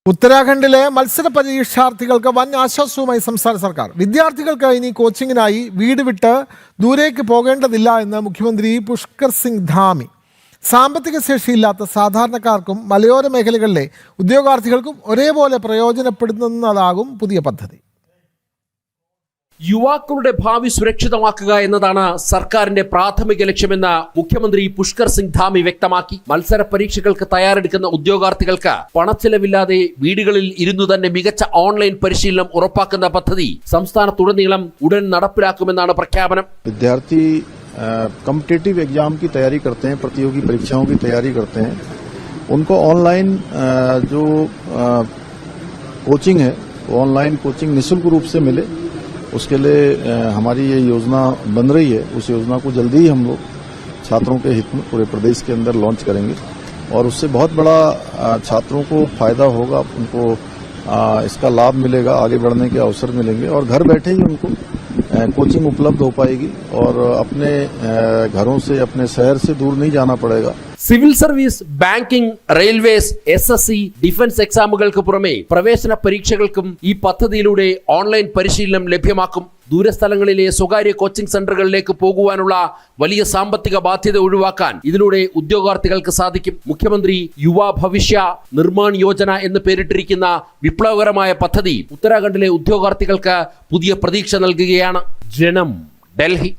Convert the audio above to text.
ഉത്തരാഖണ്ഡിലെ മത്സര പരീക്ഷാർത്ഥികൾക്ക് വൻ ആശ്വാസവുമായി സംസ്ഥാന സർക്കാർ. വിദ്യാർത്ഥികൾക്ക് ഇനി കോച്ചിങ്ങിനായി വീട് വിട്ട് ദൂരേക്ക് പോകേണ്ടതില്ല എന്ന് മുഖ്യമന്ത്രി പുഷ്കർ സിംഗ് ധാമി. സാമ്പത്തിക ശേഷിയില്ലാത്ത സാധാരണക്കാർക്കും മലയോര മേഖലകളിലെ ഉദ്യോഗാർത്ഥികൾക്കും ഒരേപോലെ പ്രയോജനപ്പെടുന്നതാകും പുതിയ പദ്ധതി. യുവാക്കളുടെ ഭാവി സുരക്ഷിതമാക്കുക എന്നതാണ് സർക്കാരിന്റെ പ്രാഥമിക ലക്ഷ്യമെന്ന് മുഖ്യമന്ത്രി പുഷ്കർ സിംഗ് ധാമി വ്യക്തമാക്കി. മത്സര പരീക്ഷകൾക്ക് തയ്യാറെടുക്കുന്ന ഉദ്യോഗാർത്ഥികൾക്ക് പണച്ചെലവില്ലാതെ വീടുകളിൽ ഇരുന്നു തന്നെ മികച്ച ഓൺലൈൻ പരിശീലനം ഉറപ്പാക്കുന്ന പദ്ധതി സംസ്ഥാനത്തുടനീളം ഉടൻ നടപ്പിലാക്കുമെന്നാണ് പ്രഖ്യാപനം. विद्यार्थी कॉम्पिटिटिव एग्जाम की तैयारी करते हैं, प्रतियोगी परीक्षाओं की तैयारी करते हैं, उनको ऑनलाइन जो कोचिंग है वो ऑनलाइन कोचिंग निःशुल्क रूप से मिले, उसके लिए हमारी ये योजना बन रही है. उस योजना को जल्दी ही हम लोग छात्रों के हित में पूरे प्रदेश के अंदर लॉन्च करेंगे और उससे बहुत बड़ा छात्रों को फायदा होगा. उनको इसका लाभ मिलेगा, आगे बढ़ने के अवसर मिलेंगे और घर बैठे ही उनको कोचिंग उपलब्ध हो पाएगी और अपने घरों से, अपने शहर से दूर नहीं जाना पड़ेगा. Civil service, banking, railways, SSC, defence എക്സാമുകൾക്ക് പുറമെ പ്രവേശന പരീക്ഷകൾക്കും ഈ പദ്ധതിയിലൂടെ ഓൺലൈൻ പരിശീലനം ലഭ്യമാക്കും. ദൂരസ്ഥലങ്ങളിലെ സ്വകാര്യ കോച്ചിംഗ് സെന്ററുകളിലേക്ക് പോകുവാനുള്ള വലിയ സാമ്പത്തിക ബാധ്യത ഒഴിവാക്കാൻ ഇതിലൂടെ ഉദ്യോഗാർത്ഥികൾക്ക് സാധിക്കും. മുഖ്യമന്ത്രി യുവ ഭവിഷ്യ നിർമ്മാൺ യോജന എന്ന് പേരിട്ടിരിക്കുന്ന വിപ്ലവകരമായ പദ്ധതി ഉത്തരാഖണ്ഡിലെ ഉദ്യോഗാർത്ഥികൾക്ക് പുതിയ പ്രതീക്ഷ നൽകുകയാണ്. ജനം, ഡൽഹി.